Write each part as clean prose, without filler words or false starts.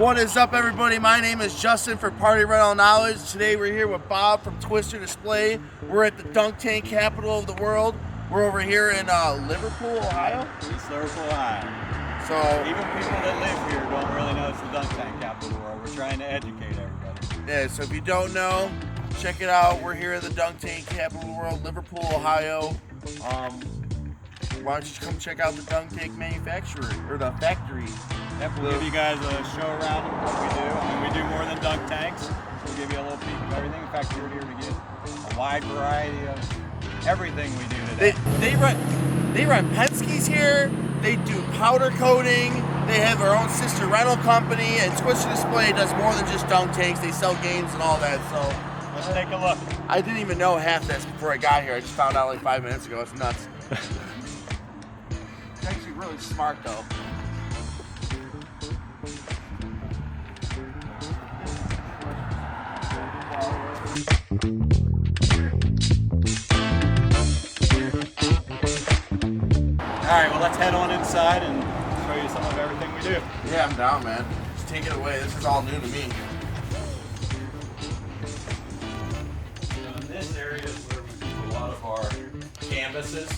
What is up, everybody? My name is Justin for Party Rental Knowledge. Today we're here with Bob from Twister Display. We're at the dunk tank capital of the world. We're over here in Liverpool, Ohio. East Liverpool, Ohio. So even people that live here don't really know it's the dunk tank capital of the world. We're trying to educate everybody. Yeah, so if you don't know, check it out. We're here at the dunk tank capital of the world, Liverpool, Ohio. Why don't you come check out the dunk tank manufacturer, or the factory. Yep, we'll give you guys a show around of what we do. I mean, we do more than dunk tanks. We'll give you a little peek of everything. In fact, you're here to get a wide variety of everything we do today. They run Penske's here. They do powder coating. They have their own sister rental company, and Twister Display does more than just dunk tanks. They sell games and all that. So let's take a look. I didn't even know half this before I got here. I just found out like 5 minutes ago. It's nuts. It's actually really smart though. Alright, well let's head on inside and show you some of everything we do. Yeah, I'm down, man. Just take it away. This is all new to me. So in this area is where we keep a lot of our canvases,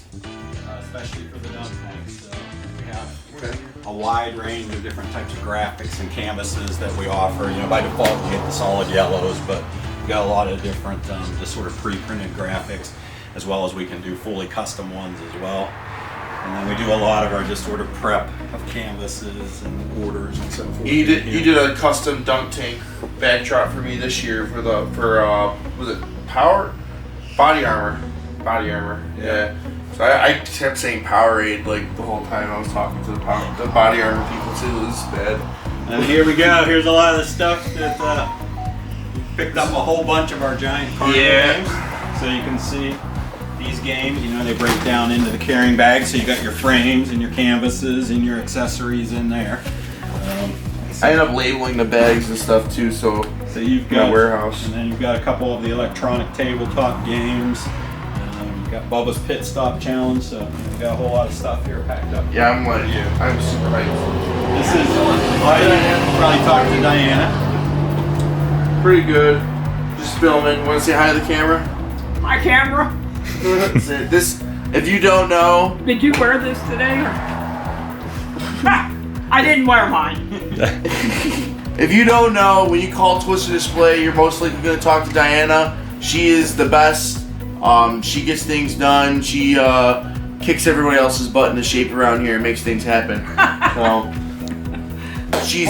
especially for the dunk tanks. So we have a wide range of different types of graphics and canvases that we offer. You know, by default you get the solid yellows, but we got a lot of different just sort of pre-printed graphics, as well as we can do fully custom ones as well. And then we do a lot of our just sort of prep of canvases and orders and so forth. You did a custom dunk tank backdrop for me this year for was it body armor? Yeah. So I kept saying Powerade like the whole time I was talking to the body armor people too. It was bad. And here we go. Here's a lot of the stuff that picked up a whole bunch of our giant carnival games. So you can see these games, you know, they break down into the carrying bag, so you got your frames and your canvases and your accessories in there. I end up labeling the bags and stuff too, so you've got my warehouse. And then you've got a couple of the electronic tabletop games. You've got Bubba's Pit Stop Challenge, so you've got a whole lot of stuff here packed up. Yeah, I'm super hyped. This is, you probably talked to Diana. Pretty good. Just filming. Want to say hi to the camera? My camera? This, if you don't know. Did you wear this today? I didn't wear mine. If you don't know, when you call Twister Display, you're most likely going to talk to Diana. She is the best. She gets things done. She kicks everybody else's butt into shape around here and makes things happen. So, she's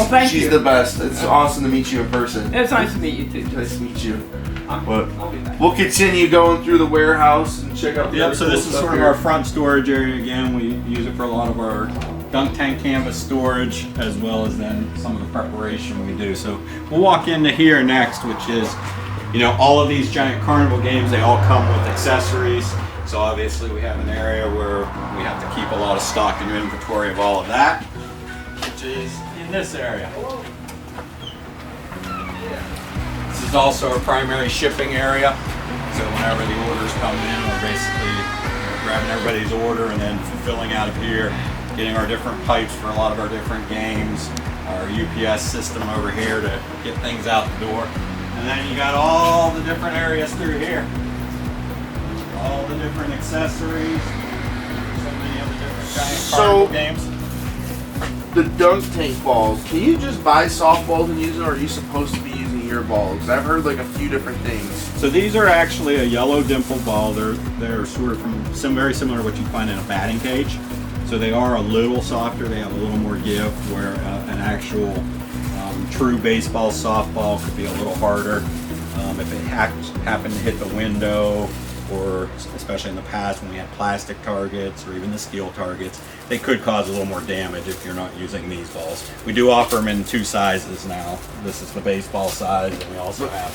the best. It's awesome to meet you in person. It's nice to meet you too. Nice to meet you. I'll be back. We'll continue going through the warehouse and check out the Yep, other so cool this is stuff sort of here. our front storage area again. We use it for a lot of our dunk tank canvas storage, as well as then some of the preparation we do. So we'll walk into here next, which is, you know, all of these giant carnival games, they all come with accessories. So obviously we have an area where we have to keep a lot of stock and inventory of all of that, which is in this area. This is also our primary shipping area. So whenever the orders come in, we're basically grabbing everybody's order and then fulfilling out of here, getting our different pipes for a lot of our different games, our UPS system over here to get things out the door. And then you got all the different areas through here. All the different accessories, so many of the different giant carnival games. The dunk tank balls, can you just buy softballs and use them, or are you supposed to be using your balls? I've heard like a few different things. So these are actually a yellow dimple ball. They're sort of very similar to what you find in a batting cage. So they are a little softer. They have a little more give, where an actual true baseball softball could be a little harder. If it happened to hit the window, or especially in the past when we had plastic targets or even the steel targets, they could cause a little more damage if you're not using these balls. We do offer them in two sizes now. This is the baseball size, and we also have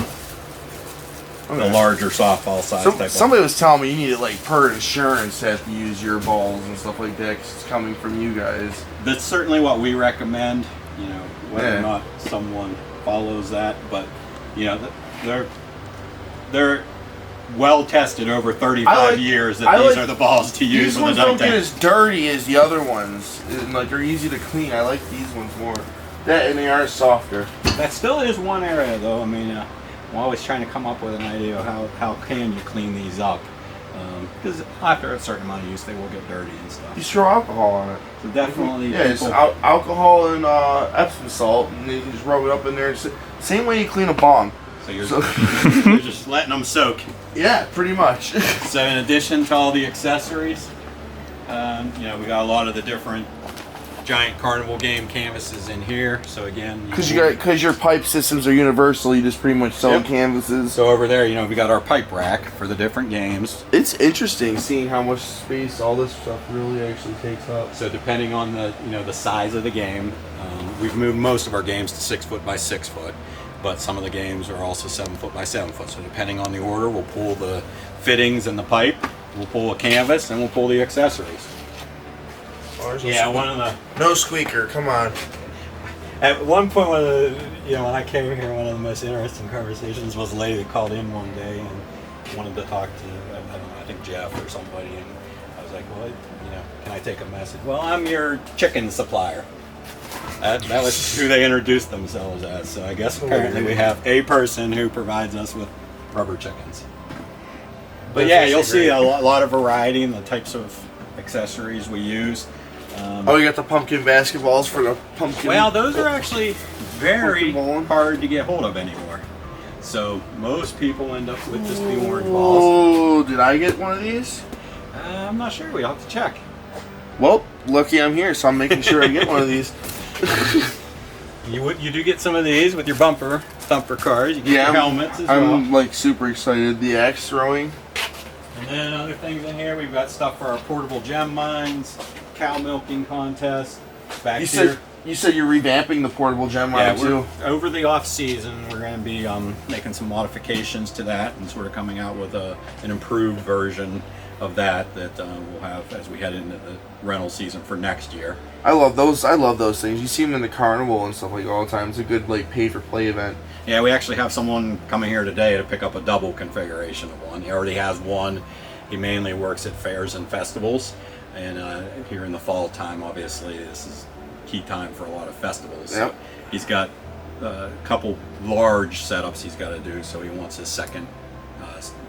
the larger softball size. Somebody was telling me you need it like per insurance to have to use your balls and stuff like that, 'cause it's coming from you guys. That's certainly what we recommend, you know, whether or not someone follows that, but you know, they're well tested over 35 years that these are the balls to use in the dunk tank. These ones don't get as dirty as the other ones, and like they're easy to clean. I like these ones more. and they are softer. That still is one area, though. I mean, I'm always trying to come up with an idea of how can you clean these up. Because after a certain amount of use, they will get dirty and stuff. You throw alcohol on it. So definitely, Yeah, it's alcohol and Epsom salt, and you just rub it up in there. Same way you clean a bong. So you're just letting them soak. Yeah, pretty much. So in addition to all the accessories, we got a lot of the different giant carnival game canvases in here. So again, because your pipe systems are universal, you just pretty much sell canvases. So over there, we got our pipe rack for the different games. It's interesting seeing how much space all this stuff really actually takes up. So depending on the size of the game, we've moved most of our games to 6 foot by 6 foot, but some of the games are also 7 foot by 7 foot. So depending on the order, we'll pull the fittings and the pipe, we'll pull a canvas, and we'll pull the accessories. No squeaker. Come on. At one point, when I came here, one of the most interesting conversations was a lady that called in one day and wanted to talk to, I think Jeff or somebody, and I was like, well, can I take a message? Well, I'm your chicken supplier. That was who they introduced themselves as. So I guess apparently we have a person who provides us with rubber chickens. But yeah, you'll see a lot of variety in the types of accessories we use. You got the pumpkin basketballs for the pumpkin. Well, those are actually very hard to get hold of anymore. So most people end up with just the orange balls. Oh, did I get one of these? I'm not sure. We'll have to check. Well, lucky I'm here, so I'm making sure I get one of these. You do get some of these with your thumper cars. You get your helmets as well. I'm like super excited. The axe throwing. And then other things in here, we've got stuff for our portable gem mines, cow milking contest. Back here. You said you're revamping the portable gem mine too. Over the off season, we're going to be making some modifications to that and sort of coming out with an improved version of that we'll have as we head into the rental season for next year. I love those things. You see them in the carnival and stuff like all the time. It's a good pay for play event. Yeah, we actually have someone coming here today to pick up a double configuration of one. He already has one. He mainly works at fairs and festivals, and here in the fall time, obviously, this is key time for a lot of festivals. Yep. So he's got a couple large setups he's got to do, so he wants his second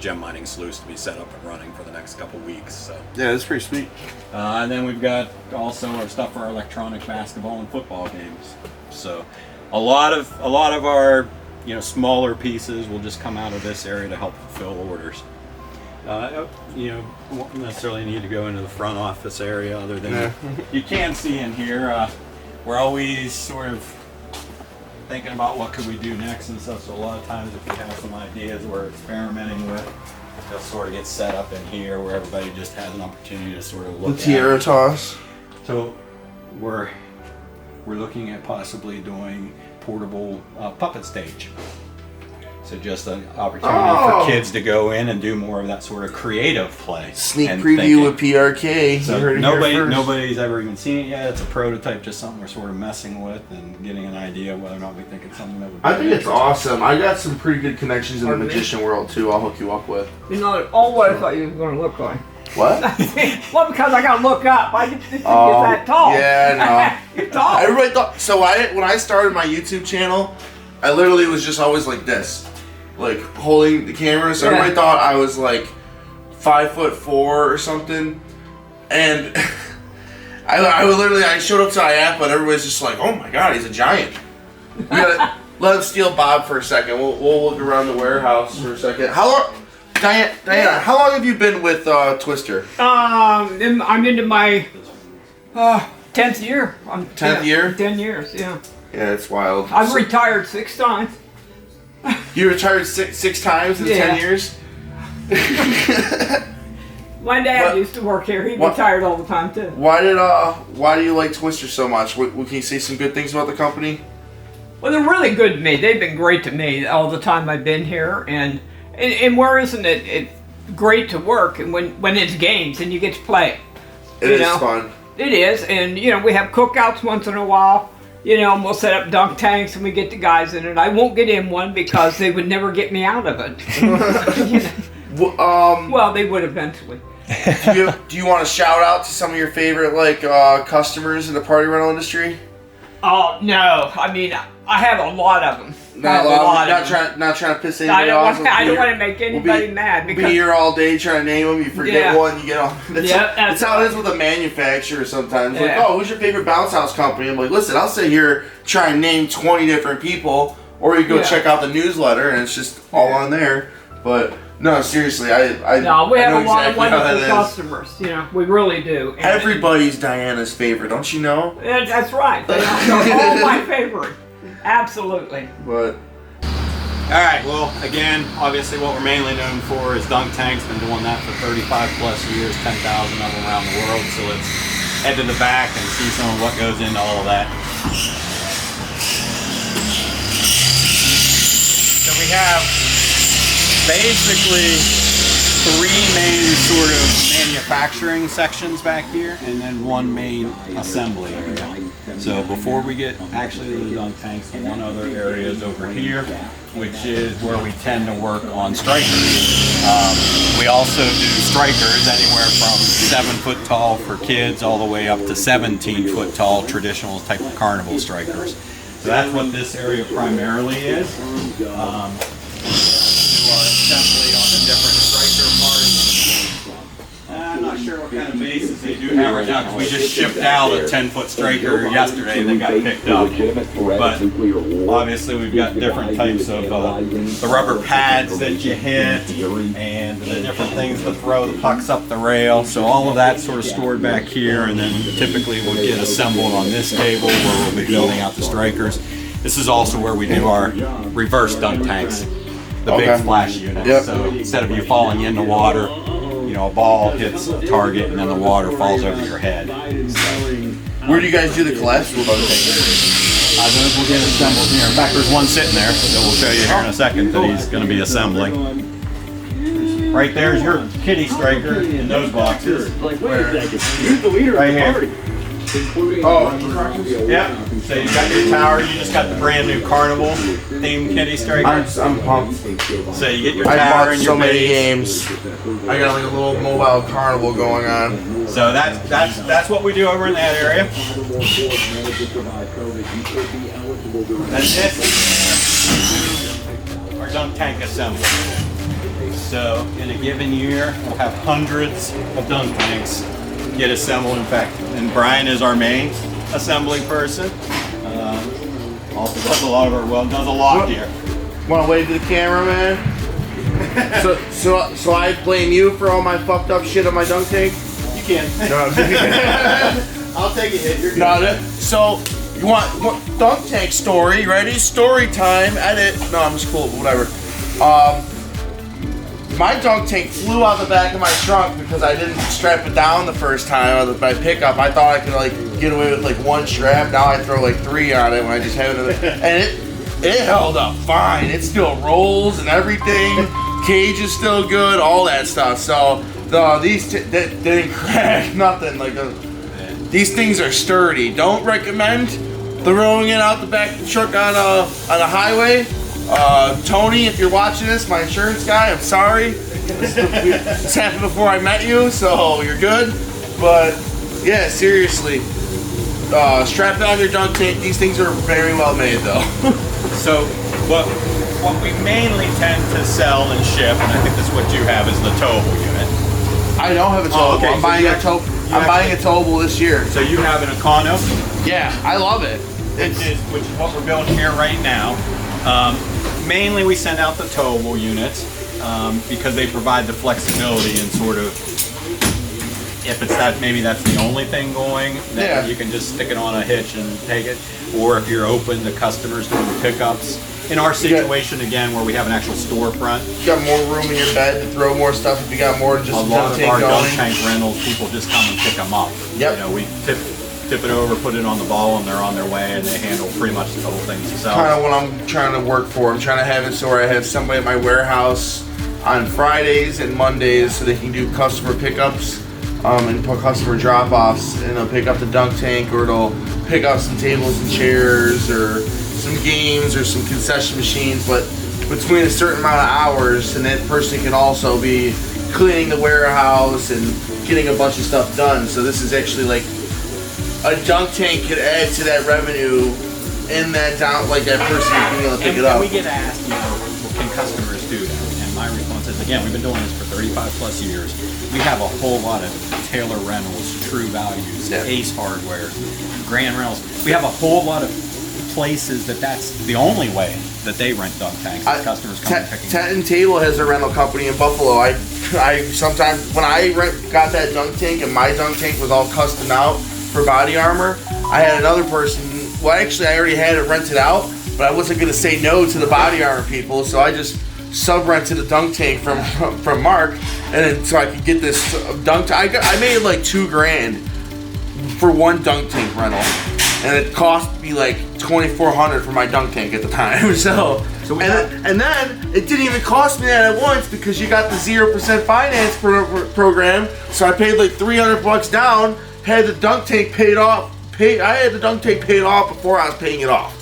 gem mining sluice to be set up and running for the next couple weeks. So yeah, that's pretty sweet. And then we've got also our stuff for our electronic basketball and football games. So a lot of our smaller pieces will just come out of this area to help fulfill orders. Won't necessarily need to go into the front office area other than you can see in here. We're always sort of thinking about what could we do next and stuff. So a lot of times if we have some ideas we're experimenting with, they'll sort of get set up in here where everybody just has an opportunity to sort of look the tiara toss. So we're looking at possibly doing portable puppet stage. So just an opportunity for kids to go in and do more of that sort of creative play. Sneak preview with PRK. So nobody's ever even seen it yet. It's a prototype, just something we're sort of messing with and getting an idea whether or not we think it's something that would be. I think it's awesome. I got some pretty good connections in the magician world too. I'll hook you up with. You're not all what I thought you were going to look like. What? Well, because I got to look up. I didn't think you're that tall. Yeah, no. You're tall. Everybody thought. So when I started my YouTube channel, I literally was just always like this. Like holding the camera, so everybody thought I was like 5'4" or something, and I showed up to IAP, but everybody's just like, "Oh my god, he's a giant." We gotta let him steal Bob for a second. We'll look around the warehouse for a second. How long, Diana? How long have you been with Twister? I'm into my 10th year. 10th year? 10 years, yeah. Yeah, it's wild. I've retired 6 times. You retired six times in 10 years? My dad used to work here. He retired all the time too. Why do you like Twister so much? Can you say some good things about the company? Well, they're really good to me. They've been great to me all the time I've been here. And where isn't it great to work and when it's games and you get to play? It is fun. It is, and we have cookouts once in a while. And we'll set up dunk tanks and we get the guys in it. I won't get in one because they would never get me out of it. Well, they would eventually. Do you want to shout out to some of your favorite customers in the party rental industry? Oh no! I mean, I have a lot of them. Not trying to piss anybody off. I don't want to make anybody mad. We'll be here all day trying to name them. You forget one, you get on. That's how it is with a manufacturer sometimes. Like, oh, who's your favorite bounce house company? I'm like, listen, I'll sit here try and name 20 different people, or you go check out the newsletter and it's just all on there. But no, seriously, we have a lot of wonderful customers. You know, we really do. And everybody's Diana's favorite, don't you know? That's right. They're all my favorite. Absolutely. But all right, well, again, obviously what we're mainly known for is dunk tanks. Been doing that for 35 plus years, 10,000 of them around the world. So let's head to the back and see some of what goes into all of that. So we have basically 3 main sort of manufacturing sections back here, and then 1 main assembly area. So before we get actually to the dunk tanks, one other area is over here, which is where we tend to work on strikers. We also do strikers anywhere from 7 foot tall for kids all the way up to 17 foot tall traditional type of carnival strikers. So that's what this area primarily is. Do our assembly on the different striker parts. I'm not sure what kind of bases they do have right now, because we just shipped out a 10-foot striker yesterday that got picked up. But obviously we've got different types of the rubber pads that you hit and the different things to throw the pucks up the rail. So all of that's sort of stored back here, and then typically we'll get assembled on this table where we'll be building out the strikers. This is also where we do our reverse dunk tanks, the big splash units. Yep. So instead of you falling in the water, you know, a ball hits a target and then the water falls over your head. So, where do you guys do the collapsible dunk tanks? Those will get assembled here. In fact, there's one sitting there that we'll show you here in a second that he's going to be assembling. Right there's your kitty striker in those boxes. Right here. Oh, yep. So you got your tower, you just got the brand new carnival themed kitty striker. I'm pumped. So you get your tower and your so many games. I got like a little mobile carnival going on. So that's what we do over in that area. That's it. Our dunk tank assembly. So in a given year, we'll have hundreds of dunk tanks get assembled. In fact, and Brian is our main assembly person. Also does a lot of our does a lot here. Want to wave to the camera, man? so I blame you for all my fucked up shit on my dunk tank? You can. No, I'll take a hit. You're good. Got it. So you want dunk tank story? Ready? Story time. Edit. No, I'm just cool. Whatever. My dunk tank flew out the back of my trunk because I didn't strap it down the first time with my pickup. I thought I could like get away with like 1 strap. Now I throw like 3 on it when I just have it. And it held up fine. It still rolls and everything. Cage is still good. All that stuff. So these they didn't crack. Nothing like these things are sturdy. Don't recommend throwing it out the back of the truck on a highway. Tony, if you're watching this, my insurance guy, I'm sorry. This happened before I met you, so you're good. But yeah, seriously, strap on your dunk tank. These things are very well made, though. So what we mainly tend to sell and ship, and I think that's what you have, is the towable unit. I don't have a towable. Okay, I'm buying a towable this year. So you have an Econo? Yeah, I love it. Which is what we're building here right now. Mainly we send out the towable units because they provide the flexibility and sort of, if it's that, maybe that's the only thing going, then you can just stick it on a hitch and take it. Or if you're open to customers doing pickups. In our situation, again, where we have an actual storefront. You got more room in your bed to throw more stuff if you got more than just a lot of our dunk tank rentals, people just come and pick them up. Yep. You know, we tip it over, put it on the ball, and they're on their way, and they handle pretty much the whole thing themselves. Kind of what I'm trying to work for. I'm trying to have it so where I have somebody at my warehouse on Fridays and Mondays so they can do customer pickups and put customer drop-offs, and they'll pick up the dunk tank, or they'll pick up some tables and chairs or some games or some concession machines, but between a certain amount of hours, and that person can also be cleaning the warehouse and getting a bunch of stuff done. So this is actually like a dunk tank could add to that revenue in that down, like that person being able to pick it up. And we get asked, you know, can customers do that? And my response is, again, we've been doing this for 35 plus years. We have a whole lot of Taylor Rentals, True Values, Ace Hardware, Grand Rentals. We have a whole lot of places that's the only way that they rent dunk tanks. Customers come and pick them up. Tent and Table has a rental company in Buffalo. I sometimes when I got that dunk tank and my dunk tank was all custom out for body armor, I had another person. Well, actually, I already had it rented out, but I wasn't going to say no to the body armor people, so I just sub-rented a dunk tank from Mark, and then so I could get this dunk tank. I made like $2,000 for one dunk tank rental, and it cost me like $2,400 for my dunk tank at the time. And then it didn't even cost me that at once because you got the 0% finance program. So I paid like $300 down, had the dunk tank paid off. I had the dunk tank paid off before I was paying it off.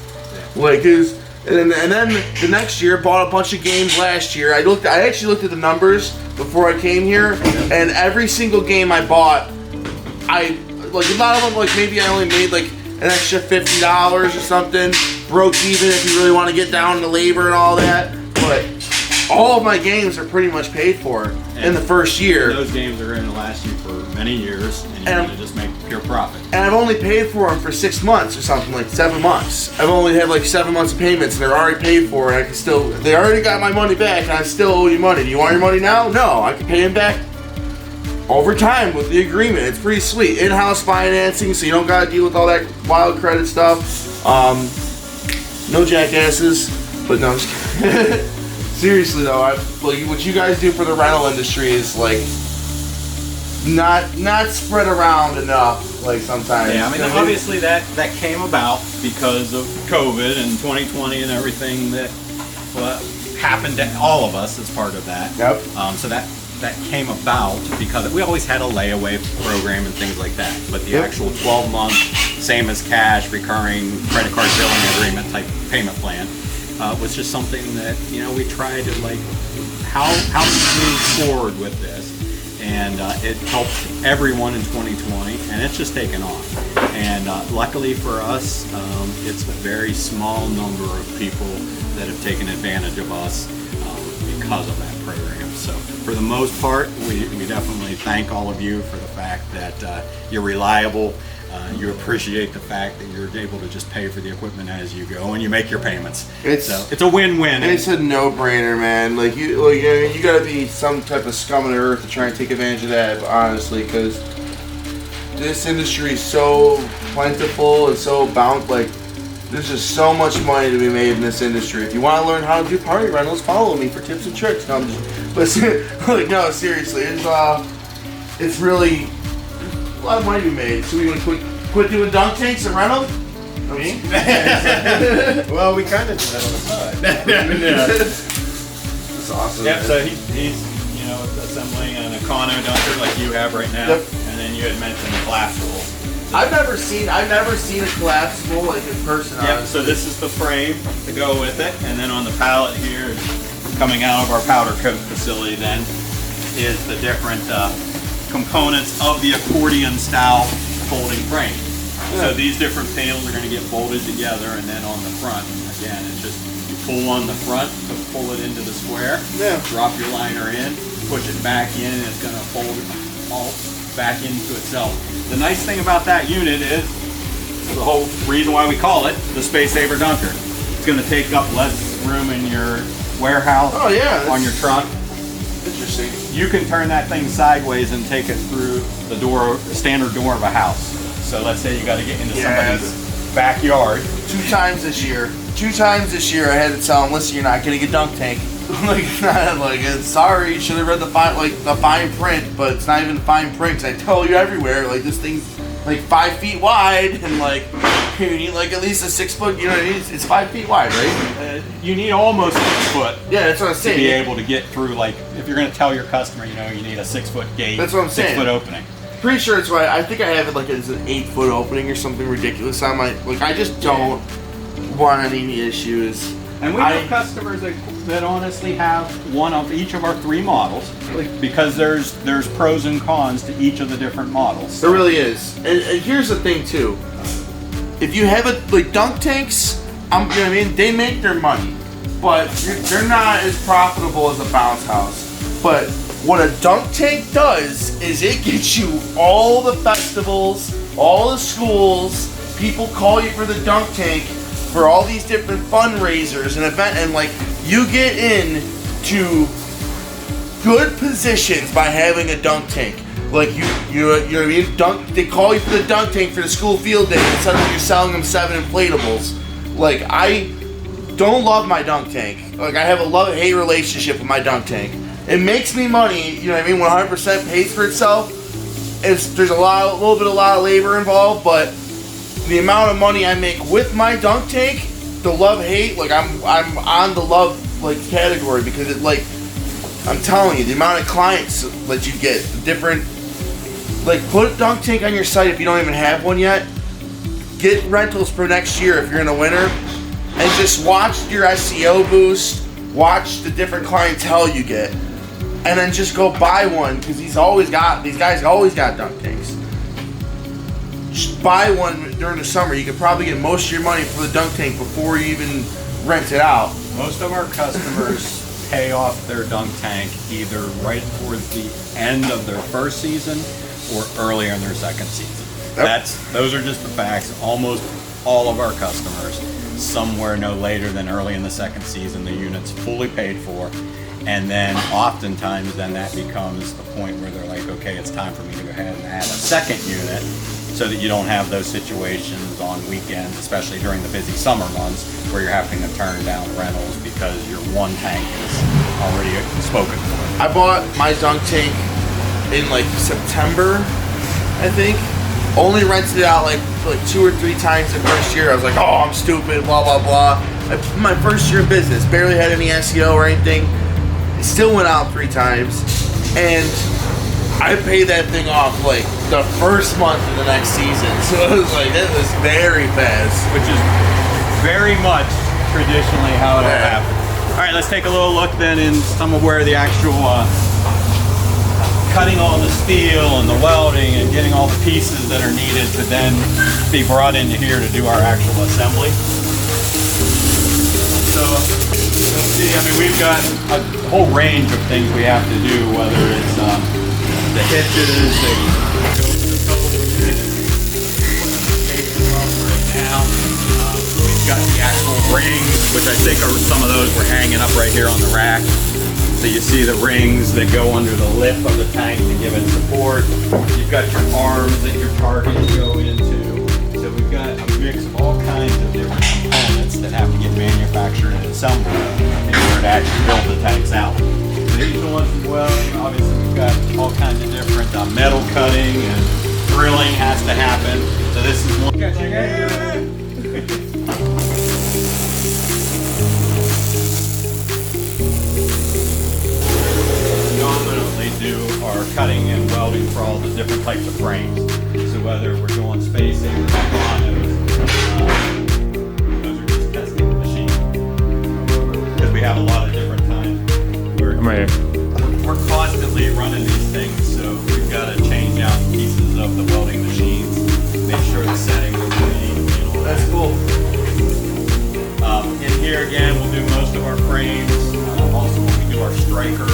Like it was, and then the next year bought a bunch of games last year. I actually looked at the numbers before I came here, and every single game I bought, a lot of them, like maybe I only made like an extra $50 or something, broke even if you really want to get down to labor and all that. But all of my games are pretty much paid for in the first year. Those games are going to last you for many years, and you're going to just make pure profit. And I've only paid for them for 6 months or something, like 7 months. I've only had like 7 months of payments, and they're already paid for, and I can still. They already got my money back, and I still owe you money. Do you want your money now? No, I can pay them back over time with the agreement. It's pretty sweet. In-house financing, so you don't gotta deal with all that wild credit stuff. No jackasses, but no, I'm just kidding. Seriously though, what you guys do for the rental industry is like not spread around enough. Like sometimes. Yeah, I mean obviously that came about because of COVID and 2020 and everything that happened to all of us as part of that. Yep. So that came about because we always had a layaway program and things like that, but the actual 12-month, same as cash, recurring credit card billing agreement type payment plan was just something that, you know, we tried to like, how to move forward with this, and it helped everyone in 2020, and it's just taken off. And luckily for us, it's a very small number of people that have taken advantage of us because of that program. So for the most part, we definitely thank all of you for the fact that you're reliable. You appreciate the fact that you're able to just pay for the equipment as you go, and you make your payments. It's a win-win. It's a no-brainer, man. Like you got to be some type of scum on the earth to try and take advantage of that, honestly, because this industry is so plentiful and so bound. Like there's just so much money to be made in this industry. If you want to learn how to do party rentals, follow me for tips and tricks. No, I'm just, listen, like no, seriously, it's really a lot of money to be made. So we want to quit doing dunk tanks and rental? I mean, well, we kind of do that on the side. That's awesome. Yeah, so he's assembling an Econo dunker like you have right now, and then you had mentioned the collapsible. I've never seen a collapsible like in person. Yep. So this is the frame to go with it, and then on the pallet here, coming out of our powder coat facility, then is the different components of the accordion style folding frame. So these different panels are going to get folded together, and then on the front, again, it's just you pull on the front to pull it into the square. Yeah. Drop your liner in, push it back in, and it's going to fold it all back into itself. The nice thing about that unit is the whole reason why we call it the Space Saver Dunker. It's going to take up less room in your warehouse. Oh yeah. On your truck. Interesting. You can turn that thing sideways and take it through the standard door of a house. So let's say you got to get into somebody's backyard. Two times this year I had to tell them, listen, you're not getting a dunk tank. Sorry, you should have read the fine print, but it's not even fine print. 'Cause I tell you everywhere, like this thing's like 5 feet wide, and like you need like at least a 6 foot. You know, it's 5 feet wide, right? You need almost 6 foot. Yeah, that's what I'm saying. To be able to get through, like if you're going to tell your customer, you need a 6 foot gate. That's what I'm saying. 6 foot opening. Pretty sure it's right. I think I have it like as an 8 foot opening or something ridiculous. I just don't want any issues. And we have customers that honestly have one of each of our 3 models, because there's pros and cons to each of the different models. There really is. And here's the thing too. If you have like dunk tanks, you know what I mean? They make their money, but they're not as profitable as a bounce house. But what a dunk tank does is it gets you all the festivals, all the schools. People call you for the dunk tank for all these different fundraisers and and like you get in to good positions by having a dunk tank. Like you know what I mean? They call you for the dunk tank for the school field day, and suddenly you're selling them 7 inflatables. Like I don't love my dunk tank. Like I have a love-hate relationship with my dunk tank. It makes me money, you know what I mean? 100% pays for itself. There's a lot of labor involved, but the amount of money I make with my dunk tank, the love-hate, like I'm on the love like category, because it like I'm telling you, the amount of clients that you get, the different, like put a dunk tank on your site if you don't even have one yet. Get rentals for next year if you're in a winter, and just watch your SEO boost, watch the different clientele you get, and then just go buy one, because these guys always got dunk tanks. Just buy one during the summer. You could probably get most of your money for the dunk tank before you even rent it out. Most of our customers pay off their dunk tank either right towards the end of their first season or earlier in their second season. Yep. Those are just the facts. Almost all of our customers, somewhere no later than early in the second season, the unit's fully paid for. And then oftentimes then that becomes the point where they're like, okay, it's time for me to go ahead and add a second unit, so that you don't have those situations on weekends, especially during the busy summer months, where you're having to turn down rentals because your one tank is already spoken for. I bought my dunk tank in like September, I think. Only rented it out like 2 or 3 times the first year. I was like, oh, I'm stupid, blah, blah, blah. My first year in business, barely had any SEO or anything. It still went out 3 times. And I paid that thing off like the first month of the next season. So it was like, it was very fast. Which is very much traditionally how it happened. All right, let's take a little look then in some of where the actual cutting all the steel and the welding and getting all the pieces that are needed to then be brought into here to do our actual assembly. So you'll see, I mean, we've got a whole range of things we have to do, whether it's the hitches, the now. We've got the actual rings, which I think are some of those we're hanging up right here on the rack. So you see the rings that go under the lip of the tank to give it support. You've got your arms that your targets go into. So we've got a mix of all kinds of different components that have to get manufactured and assembled in order to actually build the tanks out. These ones as well, obviously we've got all kinds of different metal cutting and drilling has to happen. So this is one. Predominantly do our cutting and welding for all the different types of frames. So whether we're doing spacing or monos, those are just testing machines. Because we have a lot of different times. We're constantly running these things, so we've got to change out pieces of the welding machines, make sure the settings are clean. That's cool. In here again, we'll do most of our frames. Also, when we do our striker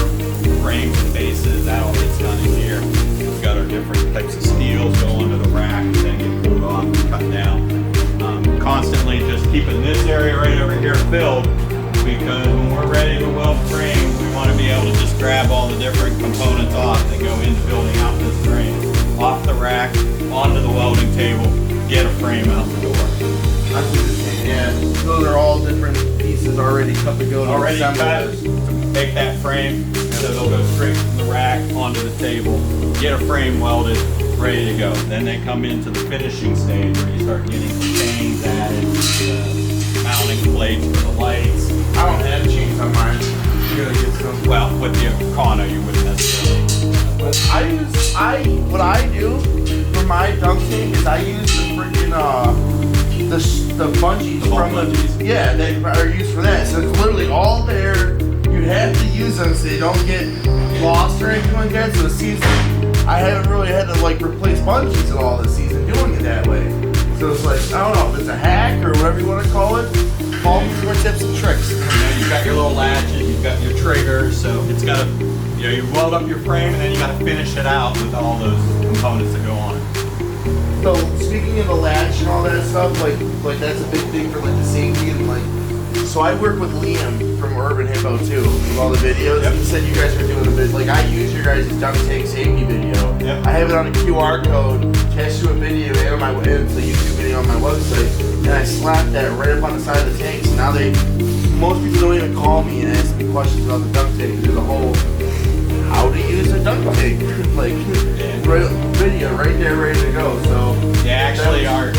frames and bases, that all gets done in here. We've got our different types of steels go under the rack and then get pulled off and cut down. Constantly just keeping this area right over here filled, because when we're ready to weld frames, we want to be able to just grab all the different components off that go into building out this frame, off the rack, onto the welding table, get a frame out the door. Yeah, those are all different pieces already cut to go to Already cut assemblers. to make that frame, so they'll go straight from the rack onto the table, get a frame welded, ready to go. Then they come into the finishing stage where you start getting the chains added, mounting plates for the lights. I don't have chains on mine. You gotta get some. Well, with the Econo, you wouldn't necessarily. What I do for my dunk tank is I use the freaking the bungees The ball from bungees. yeah, they are used for that. So use them so they don't get lost or anything like that. So the season, I haven't really had to like replace bungees at all this season doing it that way. So it's like, I don't know if it's a hack or whatever you want to call it. All these more tips and tricks. You've got your little latches, you've got your triggers, so it's got to, you weld up your frame and then you got to finish it out with all those components that go on it. So speaking of the latch and all that stuff, like that's a big thing for like the safety and like. So I work with Liam from Urban Hippo too, with all the videos. Yep. He said you guys were doing a bit. Like I use your guys' dunk tank safety video. Yep. I have it on a QR code attached to a video and on it's a YouTube video on my website, and I slap that right up on the side of the tank. So now most people don't even call me and ask me questions about the dunk tank. There's a whole how to use a dunk tank like video right there, ready to go. So actually our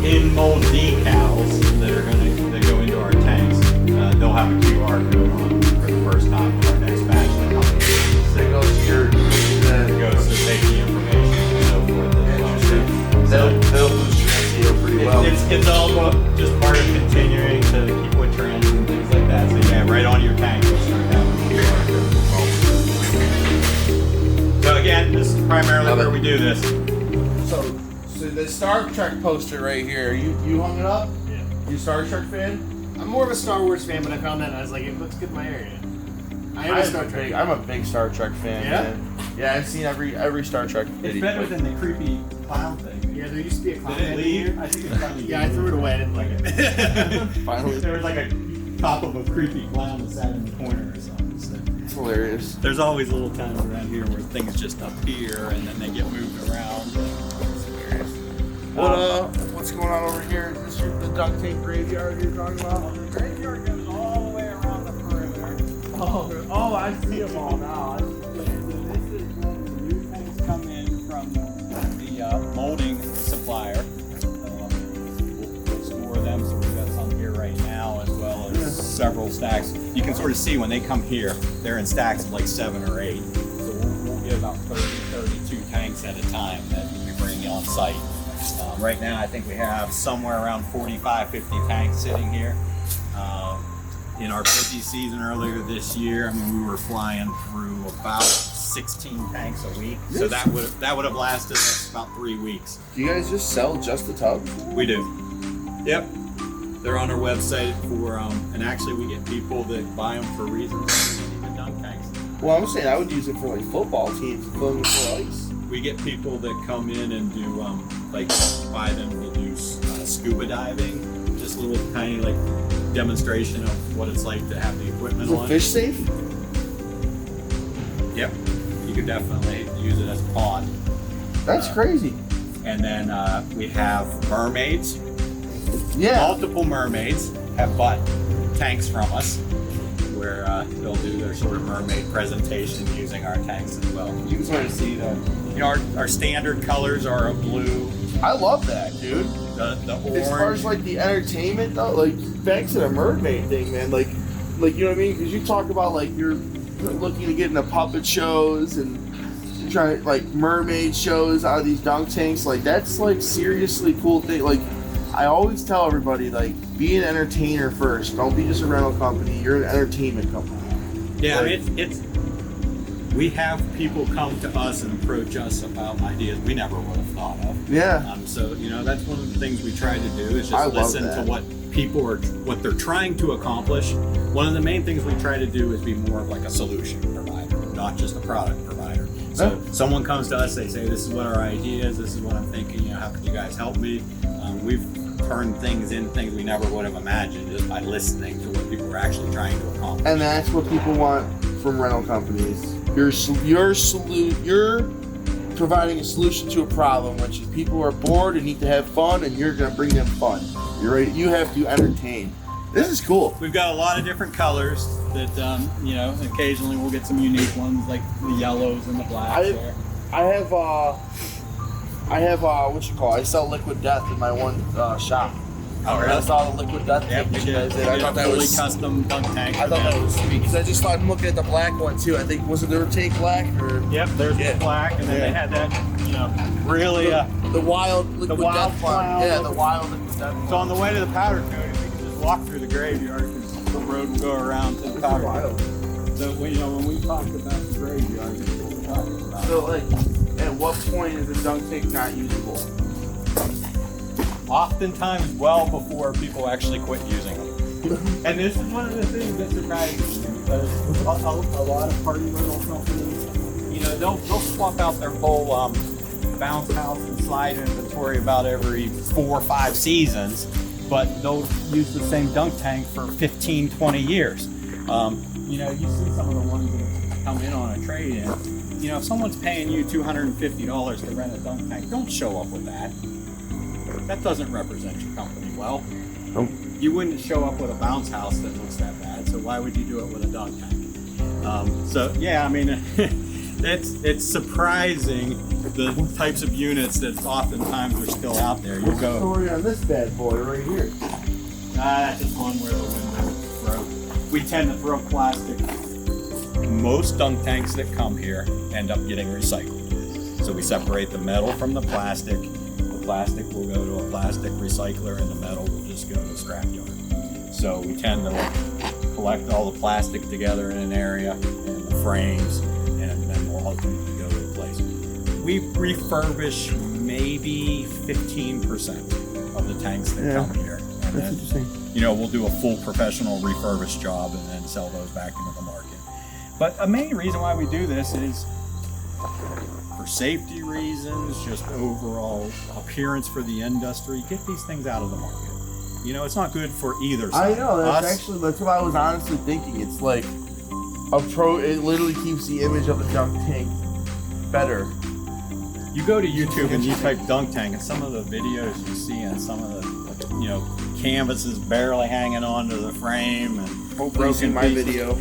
in mold decals that go into our tanks, they'll have a QR code on them for the first time in our next batch. That goes to your It goes to safety information and so forth. They'll boost your SEO pretty well. It's all just part of continuing to keep with trends and things like that. So yeah, right on your tank, you'll start having a QR code. So again, this is primarily where we do this. So the Star Trek poster right here, you hung it up? Yeah. You a Star Trek fan? I'm more of a Star Wars fan, but I found that and I was like, it looks good in my area. I'm a big Star Trek fan. Yeah? Man. Yeah, I've seen every Star Trek video. It's better than the creepy clown thing. Yeah, there used to be a clown Did it head leave? here. I think it's finally Yeah, I threw it away. I didn't like it. Finally, There was like a top of a creepy clown that sat in the corner or something. So it's hilarious. there's always little times around here where things just appear and then they get moved around. It's hilarious. What's going on over here? Is this the duct tape graveyard you're talking about? The graveyard goes all the way around the perimeter. Oh, I see them all now. This is when the new things come in from the molding supplier. We'll store them, so we've got some here right now as well as several stacks. You can sort of see when they come here, they're in stacks of like 7 or 8. So we'll get about 30, 32 tanks at a time that we bring on site. Right now, I think we have somewhere around 45, 50 tanks sitting here. In our busy season earlier this year, I mean, we were flying through about 16 tanks a week. So that would have lasted us about 3 weeks. Do you guys just sell just the tubs? We do. Yep. They're on our website for, and actually we get people that buy them for reasons other than even dunk tanks. Well, I'm saying I would use it for like football teams and fill them with ice. We get people that come in and do, like, buy them to do scuba diving, just a little tiny, like, demonstration of what it's like to have the equipment Is on. it fish safe? Yep. You could definitely use it as a pond. That's crazy. And then we have mermaids. Yeah. Multiple mermaids have bought tanks from us where they'll do their sort of mermaid presentation using our tanks as well. You can sort of see our standard colors are a blue. I love that, dude. The orange. As far as like the entertainment though, like back to the mermaid thing, man. Like you know what I mean? Because you talk about like you're looking to get into puppet shows and trying like mermaid shows out of these dunk tanks. Like that's like seriously cool thing. Like I always tell everybody, like be an entertainer first. Don't be just a rental company. You're an entertainment company. Yeah, like, it's we have people come to us and approach us about ideas we never would have thought of. Yeah. So that's one of the things we try to do is I just love listen that. to what people are, what they're trying to accomplish. One of the main things we try to do is be more of like a solution provider, not just a product provider. So someone comes to us, they say, "This is what our idea is. This is what I'm thinking. How could you guys help me?" We've turned things into things we never would have imagined just by listening to what people are actually trying to accomplish. And that's what people want from rental companies. You're providing a solution to a problem, which is people are bored and need to have fun, and you're gonna bring them fun. You're right. You have to entertain. This is cool. We've got a lot of different colors that occasionally we'll get some unique ones like the yellows and the blacks. I have what you call? I sell Liquid Death in my one shop. Oh, really? I saw the Liquid Death Yep, thing we you did. guys did. I thought that fully was custom dunk tank. I thought that was sweet because I just thought I'm looking at the black one too. I think was it their tank black or Yep, there's the black, and then they had that, really. the wild Liquid wild Death one. clown. Yeah, the wild Liquid Death one. So on the way to the powder coating, we can just walk through the graveyard because road and go around to the powder. So when we talked about the graveyard, that's what we're talking about. So like, at what point is a dunk tank not usable? Oftentimes, well before people actually quit using them. And this is one of the things that surprises me, because a lot of party rental companies, they'll swap out their whole bounce house and slide inventory about every 4 or 5 seasons, but they'll use the same dunk tank for 15, 20 years. You see some of the ones that come in on a trade-in. If someone's paying you $250 to rent a dunk tank, don't show up with that. That doesn't represent your company well. Nope. You wouldn't show up with a bounce house that looks that bad, so why would you do it with a dunk tank? It's surprising the types of units that oftentimes are still out there. What's the story on this bad boy right here? That's just one where the wind throw. We tend to throw plastic. Most dunk tanks that come here end up getting recycled. So we separate the metal from the plastic. The plastic will go to a plastic recycler and the metal will just go to the scrap yard. So we tend to collect all the plastic together in an area and the frames, and then we'll ultimately go to a place. We refurbish maybe 15% of the tanks that come here. And That's interesting. We'll do a full professional refurbish job and then sell those back into the market. But a main reason why we do this is for safety reasons, just overall appearance for the industry. Get these things out of the market. It's not good for either side. I know, that's what I was honestly thinking. It's like it literally keeps the image of the dunk tank better. You go to YouTube and you type dunk tank, and some of the videos you see and some of the canvases barely hanging onto the frame and Hopefully you see my video.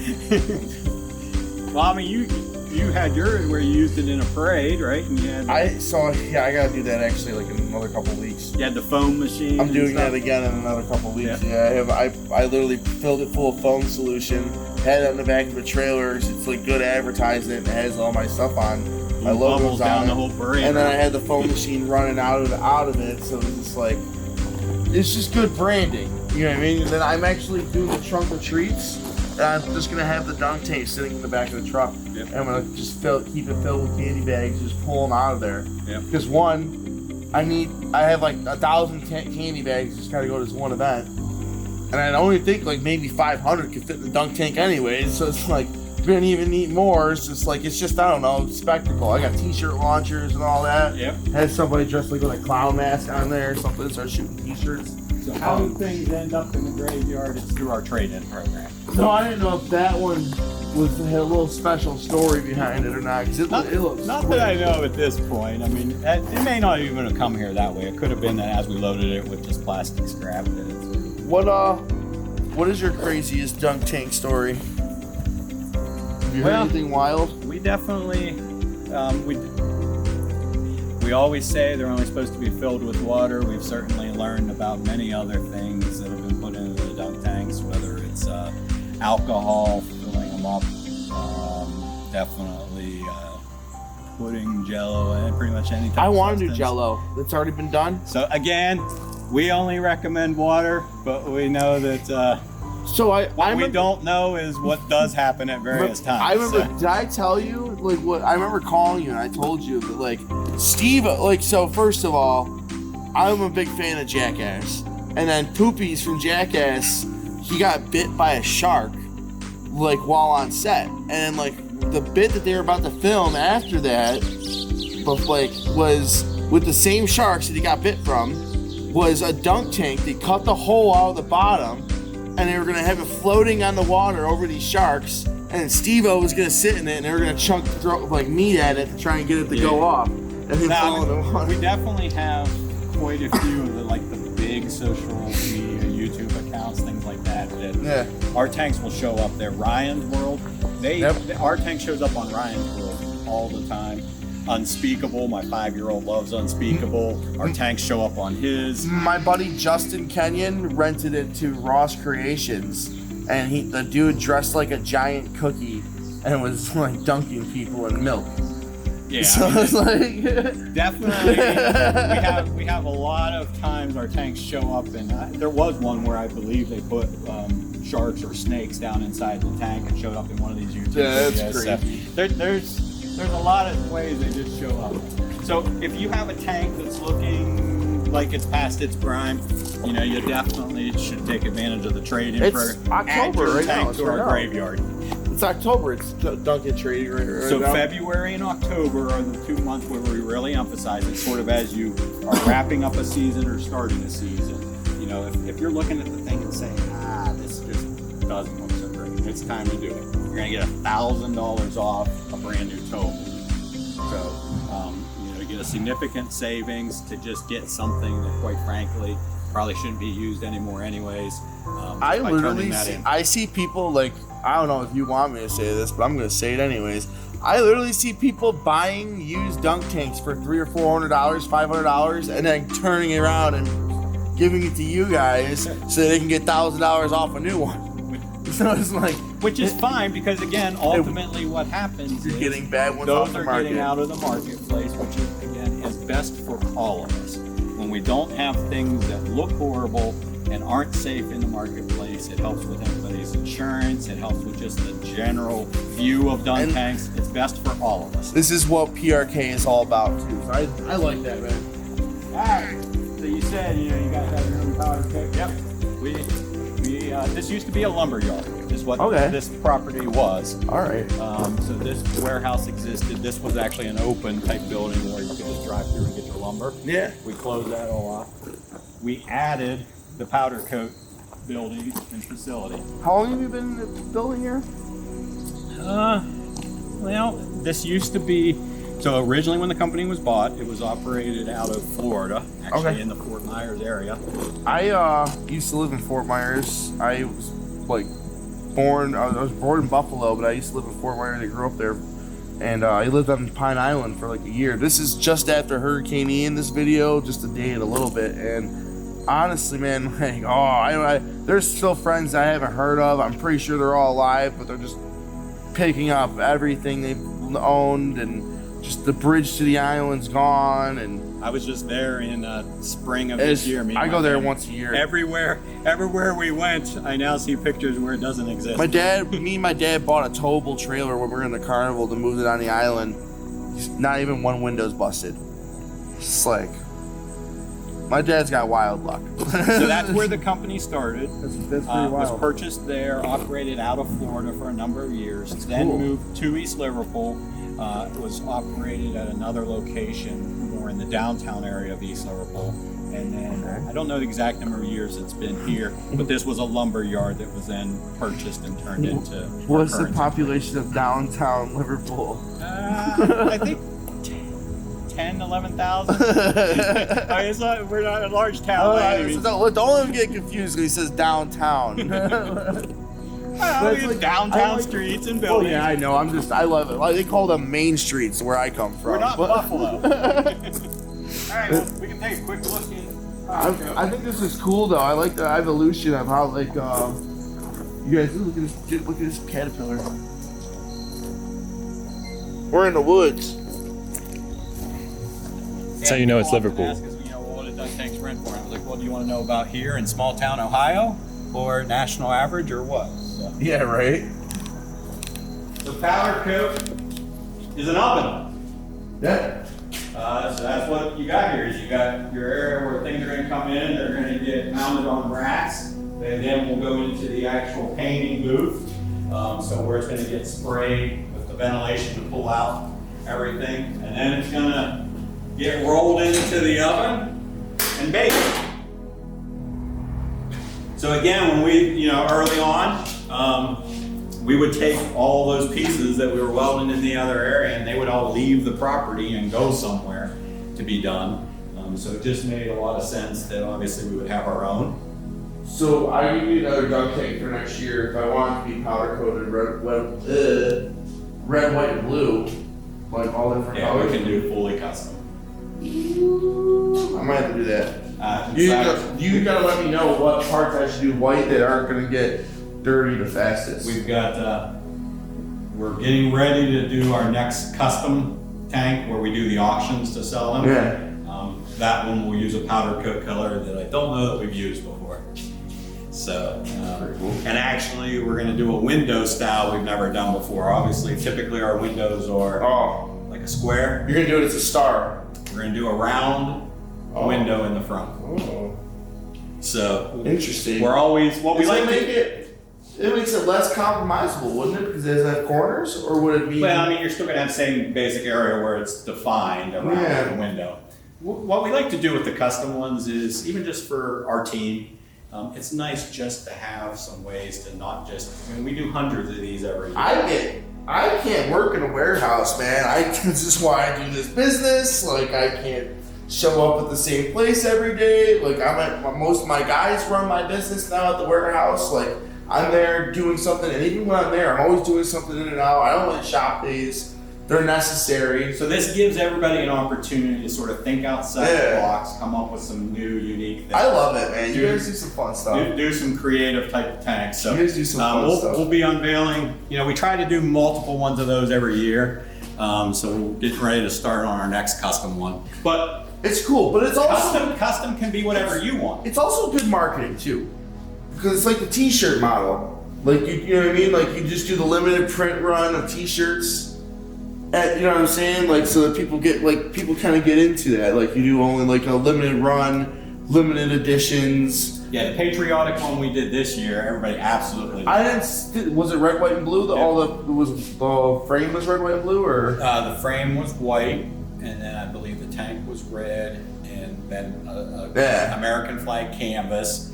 Well, I mean, you had yours where you used it in a parade, right? And you had I gotta do that actually, like in another couple weeks. You had the foam machine. I'm doing that again in another couple weeks. Yeah, I literally filled it full of foam solution, had it on the back of the trailers. It's like good advertising. It has all my stuff on, my logos down on the it. whole parade. And then I had the foam machine running out of it, so it's just like, it's just good branding. You know what I mean? And then I'm actually doing the trunk or treats. And I'm just gonna have the dunk tank sitting in the back of the truck. Yep. And I'm gonna just keep it filled with candy bags, just pull them out of there. Yep. Because I have like 1,000 candy bags, just gotta go to this one event. And I only think like maybe 500 could fit in the dunk tank anyways, so it's like, we didn't even need more. It's just, I don't know, spectacle. I got t-shirt launchers and all that. Yep. Had somebody dressed like with a clown mask on there or something, start shooting t-shirts. So how do things end up in the graveyard? It's through our trade-in program. No, I didn't know if that one had a little special story behind it or not. Cause it looks Not that I know at this point. I mean, it may not even have come here that way. It could have been that as we loaded it with just plastic scrap. What is your craziest dunk tank story? Have you heard anything wild? We definitely, we always say they're only supposed to be filled with water. We've certainly learned about many other things that have been put into the dunk tanks, whether it's alcohol, filling them up, definitely putting Jello in, pretty much any type I of want to do substance. Jello. That's already been done. So again, we only recommend water, but we know that what we don't know is what does happen at various times. I remember, did I tell you, like, what, I remember calling you and I told you that, like, Steve, like, so first of all, I'm a big fan of Jackass. And then Poopies from Jackass, he got bit by a shark, like, while on set. And, like, the bit that they were about to film after that, but, like, was with the same sharks that he got bit from, was a dunk tank. They cut the hole out of the bottom, and they were going to have it floating on the water over these sharks, and Steve-O was going to sit in it, and they were going to throw like meat at it to try and get it to go off. And then fall in the water. We definitely have quite a few of the big social media, YouTube accounts, things like that. Our tanks will show up there. Ryan's World, our tank shows up on Ryan's World all the time. Unspeakable, my 5-year-old loves Unspeakable. Our tanks show up on his. My buddy Justin Kenyon rented it to Ross Creations, and the dude dressed like a giant cookie and was like dunking people in milk. Yeah, so it's like definitely we have a lot of times our tanks show up, and there was one where I believe they put sharks or snakes down inside the tank and showed up in one of these YouTube Yeah, that's videos. crazy. So there's a lot of ways they just show up. So if you have a tank that's looking like it's past its prime, you know, you definitely should take advantage of the trade-in It's for October add your right now, tank it's to right our now. graveyard. It's October. It's Duncan trading right So now. February and October are the 2 months where we really emphasize it, sort of as you are wrapping up a season or starting a season. You know, if you're looking at the thing and saying, this just doesn't look so great, it's time to do it. You're gonna get $1,000 off a brand new towable. So, you know, you get a significant savings to just get something that, quite frankly, probably shouldn't be used anymore anyways. I by literally turning that in. I see people like, I don't know if you want me to say this, but I'm gonna say it anyways. I literally see people buying used dunk tanks for $300 or $400, $500, and then turning it around and giving it to you guys so they can get $1,000 off a new one. So it's like, which is fine because, again, ultimately what happens you're is getting bad ones those off the are market. getting out of the marketplace, which is, again, is best for all of us. When we don't have things that look horrible and aren't safe in the marketplace, it helps with everybody's insurance, it helps with just the general view of dunk tanks. It's best for all of us. This is what PRK is all about too. So I like that, man. Alright, so you said, you know, you guys have your own powder coat. Yep. This used to be a lumber yard, is what this property was. All right. So this warehouse existed. This was actually an open type building where you could just drive through and get your lumber. Yeah. We closed that all off. We added the powder coat building and facility. How long have you been in the building here? Well, this used to be, so originally when the company was bought, it was operated out of Florida, actually in the Fort Myers area. I used to live in Fort Myers. I was like born. I was born in Buffalo, but I used to live in Fort Myers. I grew up there, and I lived on Pine Island for like a year. This is just after Hurricane Ian. This video, just to date it a little bit, and honestly, man, like, there's still friends I haven't heard of. I'm pretty sure they're all alive, but they're just picking up everything they've owned, and just the bridge to the island's gone. And I was just there in spring of this year. I go there once a year. Everywhere we went, I now see pictures where it doesn't exist. Me and my dad bought a towable trailer when we were in the carnival to move it on the island. Not even one window's busted. It's like, my dad's got wild luck. So that's where the company started. That's pretty wild. Was purchased there, operated out of Florida for a number of years. That's then cool. moved to East Liverpool. Was operated at another location more in the downtown area of East Liverpool. And then I don't know the exact number of years it's been here, but this was a lumber yard that was then purchased and turned into. What's the population of downtown Liverpool? I think 10, 11,000. I mean, we're not a large town. by any means. Don't let him get confused when he says downtown. I mean, downtown streets and buildings. Oh yeah, I know. I love it. Like, they call them main streets where I come from. We're not Buffalo. All right, well, we can take a quick look in. I think this is cool though. I like the evolution of how you guys look at this caterpillar. We're in the woods. That's how you know it's Liverpool. Ask us, what did dunk tanks rent for? I was like, well, do you want to know about here in small town Ohio, or national average, or what? So. Yeah, right. The powder coat is an oven. Yeah. So that's what you got here. Is you got your area where things are going to come in. They're going to get mounted on racks. They then will go into the actual painting booth. So where it's going to get sprayed with the ventilation to pull out everything, and then it's going to get rolled into the oven and baked. So again, when we, early on, we would take all those pieces that we were welding in the other area, and they would all leave the property and go somewhere to be done. So it just made a lot of sense that obviously we would have our own. So I need another dunk tank for next year if I want it to be powder coated red, white, and blue, like all different Yeah, colors. we can do fully custom. I might have to do that. You gotta let me know what parts I should do white that aren't gonna get dirty the fastest. We've got, we're getting ready to do our next custom tank where we do the auctions to sell them. Yeah. That one will use a powder coat color that I don't know that we've used before. So, and actually we're gonna do a window style we've never done before. Obviously, typically our windows are like a square. You're gonna do it as a star. We're gonna do a round window in the front. Oh. So Interesting. we're always, what we like it makes it less compromisable, wouldn't it? Because it doesn't have corners, or would it be? Well, I mean, you're still gonna have the same basic area where it's defined around the window. What we like to do with the custom ones is, even just for our team, it's nice just to have some ways to not just, I mean, we do hundreds of these every year. I can't work in a warehouse, man. This is why I do this business. Like, I can't show up at the same place every day. Like, most of my guys run my business now at the warehouse. Like, I'm there doing something, and even when I'm there, I'm always doing something in and out. I don't like shop days. They're necessary. So this gives everybody an opportunity to sort of think outside the box, come up with some new, unique things. I love it, man. You guys do some fun stuff. Do some creative type of tanks. So you guys do some fun stuff. We'll be unveiling, we try to do multiple ones of those every year. So we'll get ready to start on our next custom one. But it's cool, but it's also custom can be whatever you want. It's also good marketing too, because it's like the T-shirt model. Like you know what I mean? Like you just do the limited print run of T-shirts. You know what I'm saying? Like, so that people kind of get into that. Like, you do only like a limited run, limited editions. Yeah, the patriotic one we did this year, everybody absolutely. Was it red, white, and blue? The frame was red, white, and blue, or? The frame was white, and then I believe the tank was red, and then American flag canvas.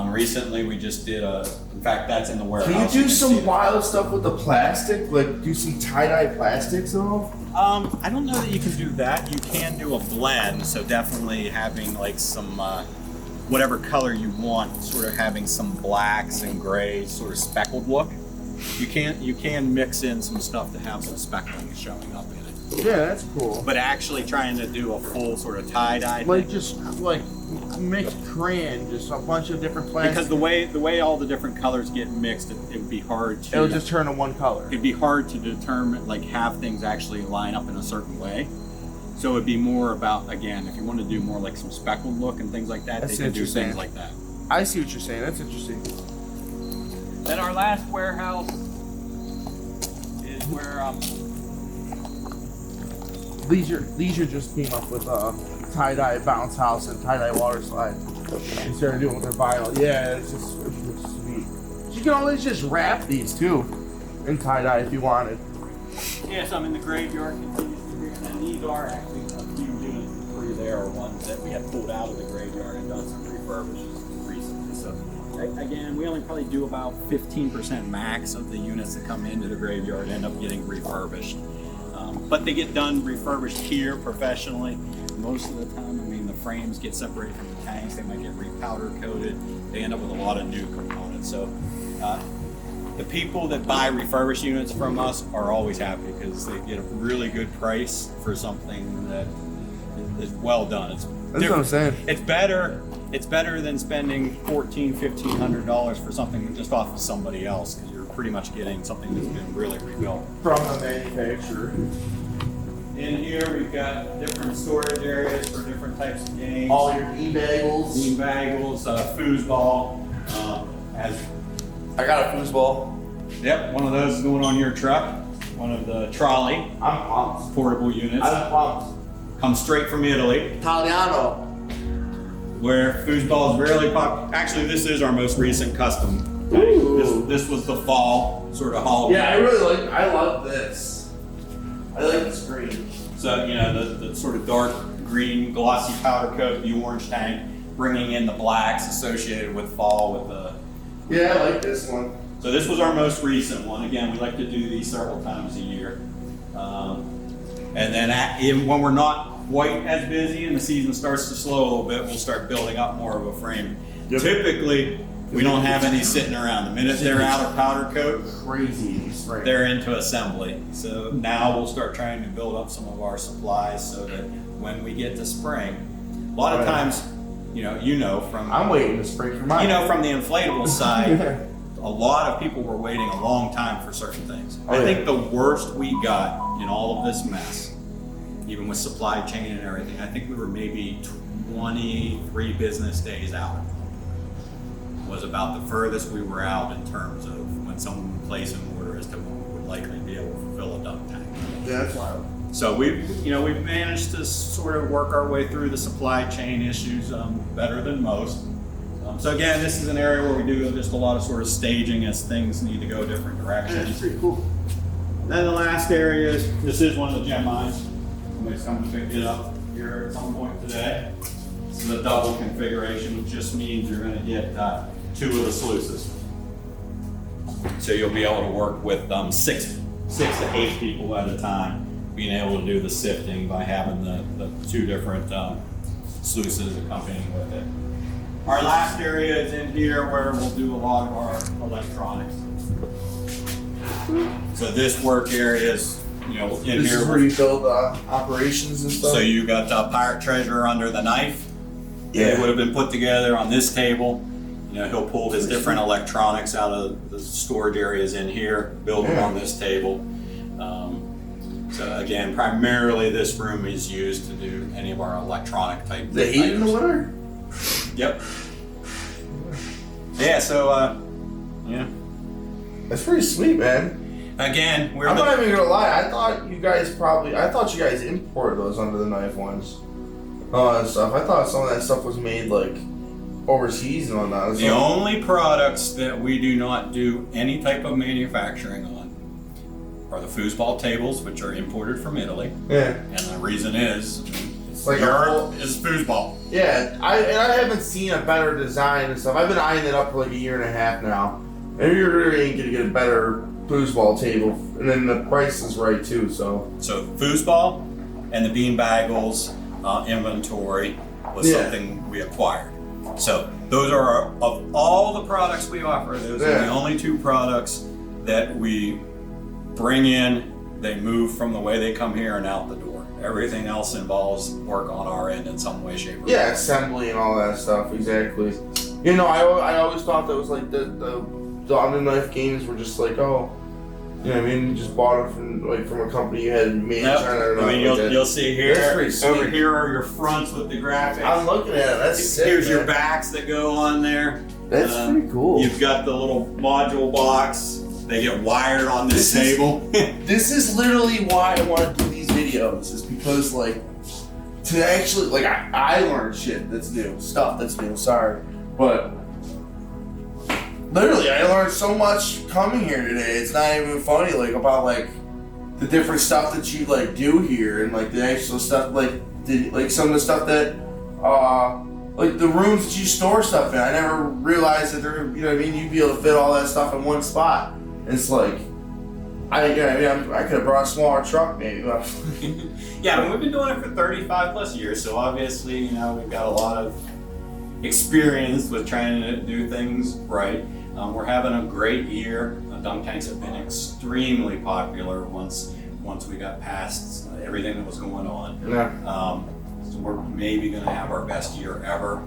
Recently, we just did in fact, that's in the warehouse. Can you do some wild stuff with the plastic? Like, do some tie-dye plastics at all? I don't know that you can do that. You can do a blend, so definitely having like some, whatever color you want, sort of having some blacks and grays, sort of speckled look. You can mix in some stuff to have some speckling showing up in it. Yeah, that's cool. But actually trying to do a full sort of tie-dye like thing. Just like mixed crayon, just a bunch of different plastics. Because the way all the different colors get mixed, it would be hard to. It would just turn to one color. It'd be hard to determine, like, have things actually line up in a certain way. So it'd be more about, again, if you want to do more like some speckled look and things like that, they can do things like that. I see what you're saying. That's interesting. Then our last warehouse is where Leisure just came up with tie-dye bounce house and tie-dye water slide. They started doing with their vinyl. Yeah, it's sweet. You can always just wrap these too in tie-dye if you wanted. Yeah, some in the graveyard continues to be, and these are actually a few units, the 3 there are ones that we had pulled out of the graveyard and done some refurbishes recently. So again, we only probably do about 15% max of the units that come into the graveyard end up getting refurbished. But they get done refurbished here professionally. Most of the time, I mean, the frames get separated from the tanks. They might get repowder coated. They end up with a lot of new components. So the people that buy refurbished units from us are always happy because they get a really good price for something that is well done. That's what I'm saying. It's better than spending $1,400, $1,500 for something just off of somebody else, because you're pretty much getting something that's been really rebuilt from the manufacturer. In here we've got different storage areas for different types of games. All your e-bagels. Foosball. I got a foosball. Yep, one of those is going on your truck. One of the trolley. I'm pumped. Portable units. I'm pumped. Comes straight from Italy. Italiano. Where foosball is rarely popular. Actually, this is our most recent custom. This was the fall sort of haul. Yeah, I love this. I like this green. So, the sort of dark green glossy powder coat, the orange tank, bringing in the blacks associated with fall with the... Yeah, I like this one. So this was our most recent one. Again, we like to do these several times a year. And then when we're not quite as busy and the season starts to slow a little bit, we'll start building up more of a frame. Yep. Typically, we don't have any sitting around. The minute they're out of powder coat, they're into assembly. So now we'll start trying to build up some of our supplies so that when we get to spring, a lot of times, from... I'm waiting to spring for mine. From the inflatable side, a lot of people were waiting a long time for certain things. I think the worst we got in all of this mess, even with supply chain and everything, I think we were maybe 23 business days out. was about the furthest we were out in terms of when someone would place an order as to when we would likely be able to fulfill a dunk tank. Yeah, that's wild. So we've managed to sort of work our way through the supply chain issues better than most. So again, this is an area where we do just a lot of sort of staging as things need to go different directions. That's pretty cool. Then the last area is, this is one of the gem mines. Somebody's coming to pick it up here at some point today. This is a double configuration, which just means you're going to get 2 of the sluices. So you'll be able to work with 6 to 8 people at a time, being able to do the sifting by having the 2 different sluices accompanying with it. Our last area is in here where we'll do a lot of our electronics. So this work area is, in This here. is where you build operations and stuff. So you got pirate treasure under the knife. Yeah. It would have been put together on this table. He'll pull his different electronics out of the storage areas in here, build them on this table. So again, primarily this room is used to do any of our electronic type. The heat in the winter? Yep. Yeah. So That's pretty sweet, man. Again, I'm not even gonna lie. I thought you guys imported those under the knife ones. And stuff. I thought some of that stuff was made like overseas and whatnot. The only products that we do not do any type of manufacturing on are the foosball tables, which are imported from Italy. Yeah. And the reason is, It's like Europe is foosball. Yeah, I haven't seen a better design and stuff. I've been eyeing it up for like 1.5 years now. And you're really ain't gonna get a better foosball table, and then the price is right too. So Foosball and the bean bagels inventory was something we acquired. So those are of all the products we offer. Those are the only 2 products that we bring in. They move from the way they come here and out the door. Everything else involves work on our end in some way, shape, or form. assembly and all that stuff. Exactly. I always thought that was like the underknife games were just like, oh, you know what I mean? You just bought it from a company you had made in China. I mean, you'll see here. That's pretty sweet. Over here are your fronts with the graphics. I'm looking at it. That's sick. Here's your backs that go on there. That's pretty cool. You've got the little module box. They get wired on this table. This is literally why I want to do these videos, is because to actually I learned shit that's new, stuff that's new. Sorry, but literally I learned so much coming here today. It's not even funny about the different stuff that you do here, and the actual stuff some of the stuff that the rooms that you store stuff in. I never realized that there, you know what I mean, you'd be able to fit all that stuff in one spot. It's I could have brought a smaller truck maybe. Yeah, we've been doing it for 35 plus years, so obviously, we've got a lot of experience with trying to do things right. We're having a great year. Dunk tanks have been extremely popular once we got past everything that was going on. Yeah. So we're maybe going to have our best year ever.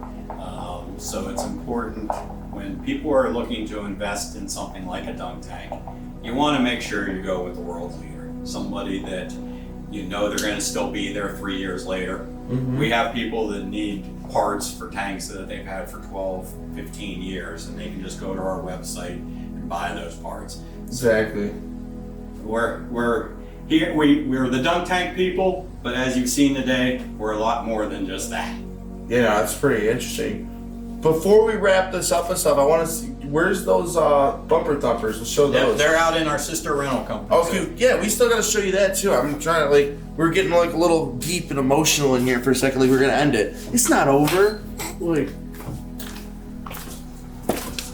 So it's important when people are looking to invest in something like a dunk tank, you want to make sure you go with the world leader, somebody that they're going to still be there 3 years later. Mm-hmm. We have people that need parts for tanks that they've had for 12, 15 years, and they can just go to our website and buy those parts. Exactly. We're here. We're the dunk tank people, but as you've seen today, we're a lot more than just that. Yeah, that's pretty interesting. Before we wrap this up and stuff, I want to see, where's those bumper thumpers? Let's show those. They're out in our sister rental company. Okay, yeah, we still got to show you that too. I'm trying to we're getting a little deep and emotional in here for a second. We're gonna end it. It's not over.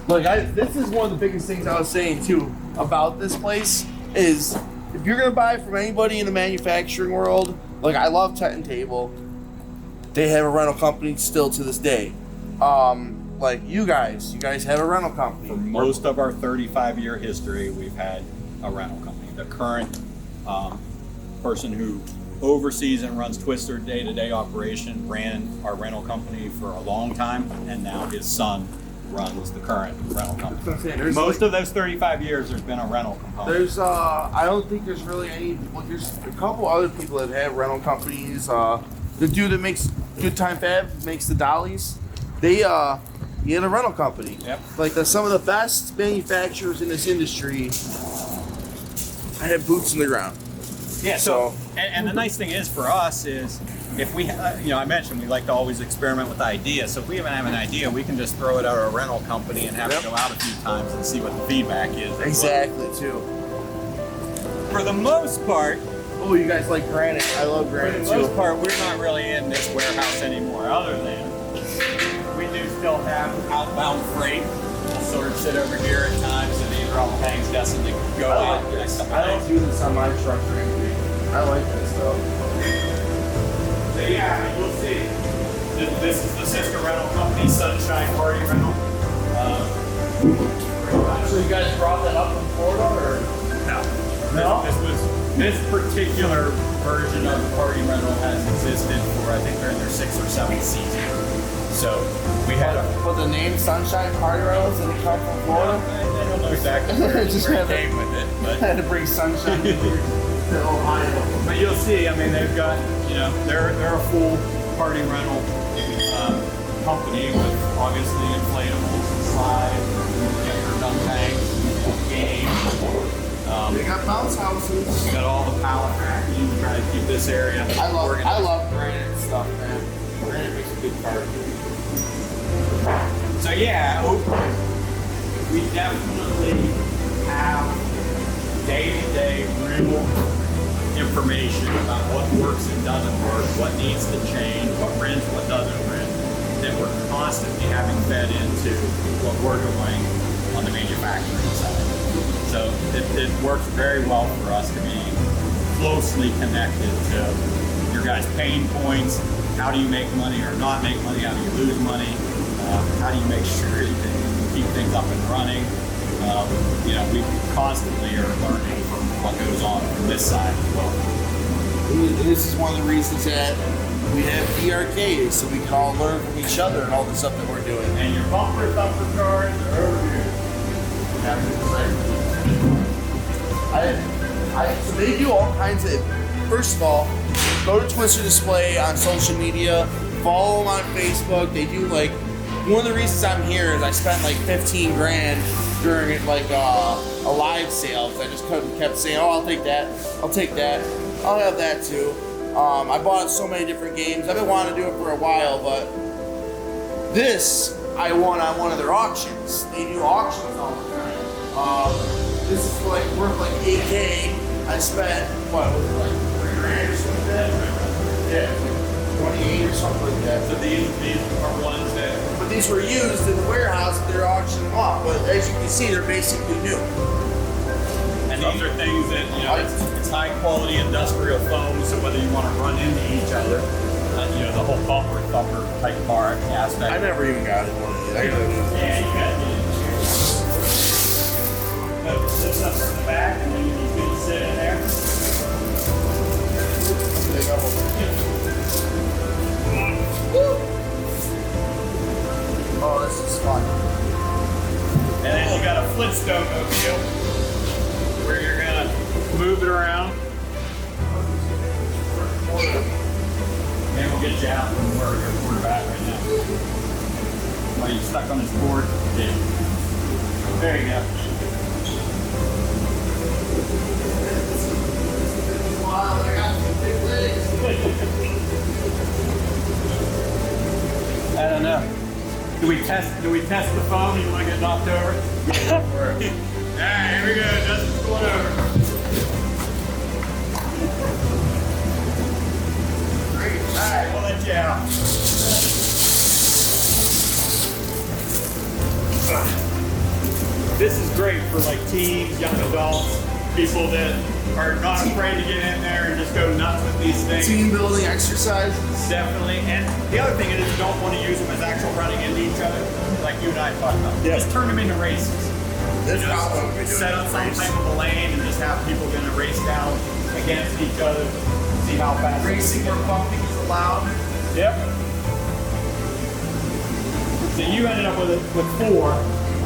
This is one of the biggest things I was saying too about this place is if you're gonna buy from anybody in the manufacturing world, I love Tent and Table. They have a rental company still to this day. You guys have a rental company. For most of our 35-year history, we've had a rental company. The current person who oversees and runs Twister day-to-day operation ran our rental company for a long time, and now his son runs the current rental company. Most of those 35 years, there's been a rental component. I don't think there's really any. There's a couple other people that have rental companies. The dude that makes Good Time Fab makes the dollies. They You had a rental company. Yep. Like some of the best manufacturers in this industry. I had boots in the ground. Yeah. So, and the nice thing is for us is if we, I mentioned we like to always experiment with ideas. So if we even have an idea, we can just throw it at our rental company and have it go out a few times and see what the feedback is. Exactly, too. For the most part. Oh, you guys like granite? I love granite too. For the most part, we're not really in this warehouse anymore, other than we do still have outbound freight. We'll sort of sit over here at times, and these are all tanks destined to go out. I don't do this on my truck or anything. I like this though. So yeah, you'll see. This is the sister rental company, Sunshine Party Rental. So you guys brought that up from Florida, or No. no? This particular version of the Party Rental has existed for, I think they're in their 6th or 7th season. So we had But the name Sunshine Party Rentals, did it come from Florida? I don't know exactly where it came with it, but I had to bring sunshine to Ohio. But you'll see, I mean, they've got, they're a full party rental company with obviously inflatables and slides, and dunk tanks, games. They got bounce houses. Got all the pallet racking to try to keep this area organized. I love granite stuff, man. Granite makes a good car. So yeah, we definitely have day-to-day real information about what works and doesn't work, what needs to change, what rents, what doesn't rent, that we're constantly having fed into what we're doing on the manufacturing side. So it works very well for us to be closely connected to your guys' pain points. How do you make money or not make money? How do you lose money? How do you make sure you can keep things up and running? We constantly are learning from what goes on this side as well. This is one of the reasons that we have DRKs, so we can all learn from each other and all the stuff that we're doing. And your bumper cars are over here. So they do all kinds of. First of all, go to Twister Display on social media, follow them on Facebook. They do one of the reasons I'm here is I spent like 15 grand during a live sale. I just kept saying, oh, I'll take that, I'll have that too. I bought so many different games. I've been wanting to do it for a while, but this I won on one of their auctions. They do auctions all the time. This is worth like 8K. I spent what was it, like 3 grand or something like that? Yeah, 28 or something like that. So these are ones that. But these were used in the warehouse. They're auctioning them off. But as you can see, they're basically new. And these are things that it's high quality industrial foam. So whether you want to run into each other, the whole bumper thumper type car aspect. I never even got it one of these. I gotta do it. Yeah, you gotta get it. This up in the back, and then you can sit in there. Oh, this is fun. And then you got a Flintstone mobile where you're gonna move it around. And we'll get you out from where we're at right now. Are you stuck on this board? Yeah. There you go. Wow, I got some big legs. I don't know. Do we test the phone? You want to get knocked over? Alright, here we go. Justin's going over. Great. Alright, we'll let you out. This is great for teens, young adults, people that are not afraid to get in there and just go nuts with these things. Team building exercise. Definitely. And the other thing is you don't want to use them as actual running into each other, like you and I talked about. Yeah. Just turn them into races. That's how I'm doing. Set up some type of a lane and just have people going to race down against each other, see how fast. Racing where bumping is allowed. Yep. So you ended up with 4.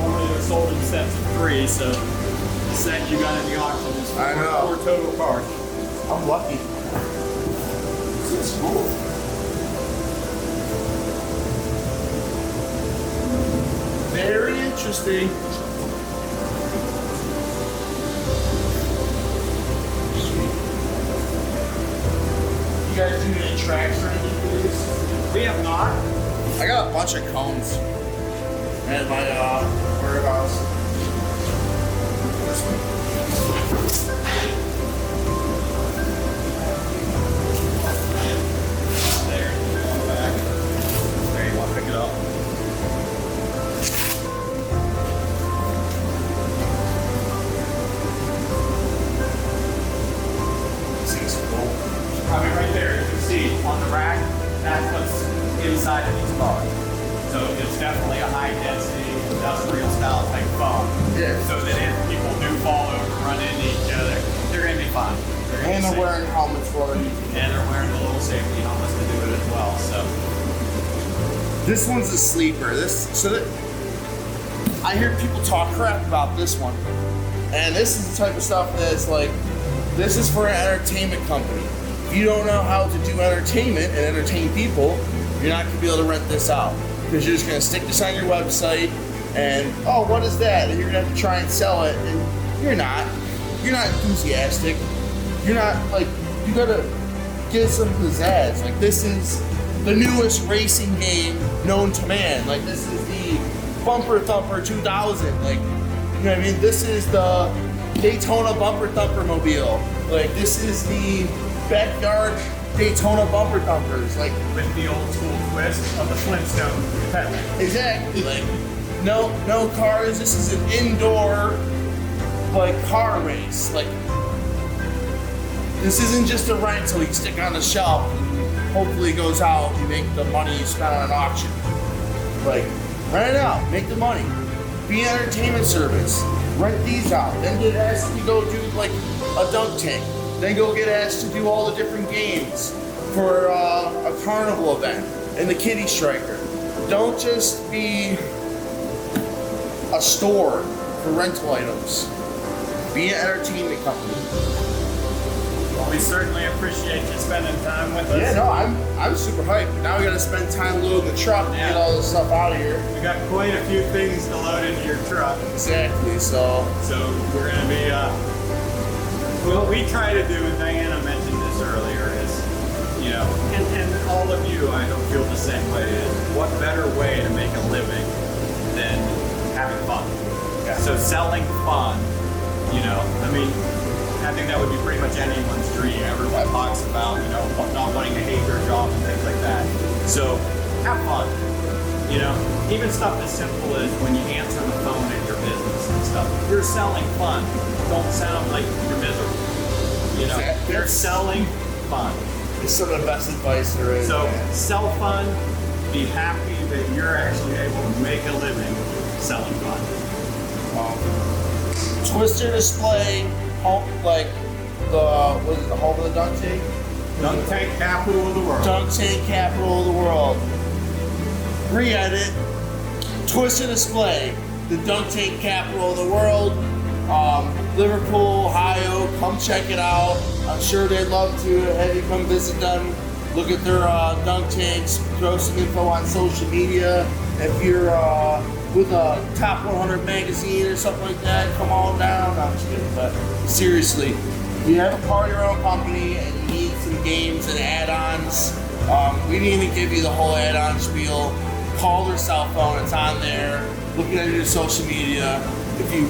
Normally they're sold in sets of 3, so the set you got in the auction is 4 total cars. I'm lucky. This is cool. Very interesting. You guys do any tracks or anything for these? We have not. I got a bunch of cones at my warehouse. This one. There, on the back. There, you want to pick it up? This thing's cool. I mean, right there, you can see on the rack, that's what's inside of these cars. So it's definitely a high density industrial style type foam. Yeah. So that if people do fall over, run into each other, they're gonna be fine. And they're wearing helmets for it. And they're wearing the little safety helmets to do it as well. So This one's a sleeper. I hear people talk crap about this one. And this is the type of stuff that's like, this is for an entertainment company. If you don't know how to do entertainment and entertain people, you're not gonna be able to rent this out. Because you're just gonna stick this on your website and, oh, what is that? And you're gonna have to try and sell it, and you're not enthusiastic. You're not, like, you gotta get some pizzazz. Like, this is the newest racing game known to man. Like, this is the Bumper Thumper 2000. Like, you know what I mean? This is the Daytona Bumper Thumper mobile. Like, this is the backyard Daytona Bumper Thumpers. Like, with the old school twist of the Flintstone pedal. exactly. Like, no cars. This is an indoor, like, car race. Like, this isn't just a rental you stick on the shelf and hopefully it goes out and make the money you spent on an auction. Like, rent it out, make the money. Be an entertainment service. Rent these out. Then get asked to go do, like, a dunk tank. Then go get asked to do all the different games for a carnival event and the Kitty Striker. Don't just be a store for rental items. Be an entertainment company. Well, we certainly appreciate you spending time with us. Yeah, no, I'm super hyped. Now we gotta spend time loading the truck and get all this stuff out of here. We got quite a few things to load into your truck. Exactly, so we're gonna be, what we try to do, and Diana mentioned this earlier, is, you know, and all of you, I don't feel the same way, is what better way to make a living than having fun? Yeah. So selling fun, you know, I mean, I think that would be pretty much anyone's dream. Everyone talks about, you know, not wanting to hate their job and things like that. So have fun. You know, even stuff as simple as when you answer the phone at your business and stuff. You're selling fun. Don't sound like you're miserable. You know, you're selling fun. it's some of the best advice there is. So man. sell fun. Be happy that you're actually able to make a living selling fun. Twister Display, like the home of the dunk tank? Dunk tank capital of the world. Dunk tank capital of the world. Re-edit. Twister Display, the dunk tank capital of the world. Liverpool, Ohio, come check it out. I'm sure they'd love to have you come visit them. Look at their dunk tanks, throw some info on social media. If you're with a top 100 magazine or something like that, come on down. No, I'm just kidding, but seriously, if you have a party rental company and you need some games and add-ons, we didn't even give you the whole add-on spiel. Call their cell phone, it's on there. Look at your social media. If you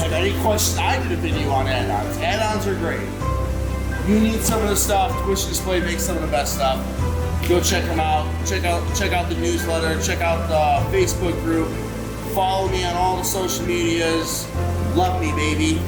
have any questions, I did a video on add-ons. Add-ons are great. You need some of the stuff. Twister Display makes some of the best stuff. Go check them out. Check out the newsletter. Check out the Facebook group. Follow me on all the social medias. Love me, baby.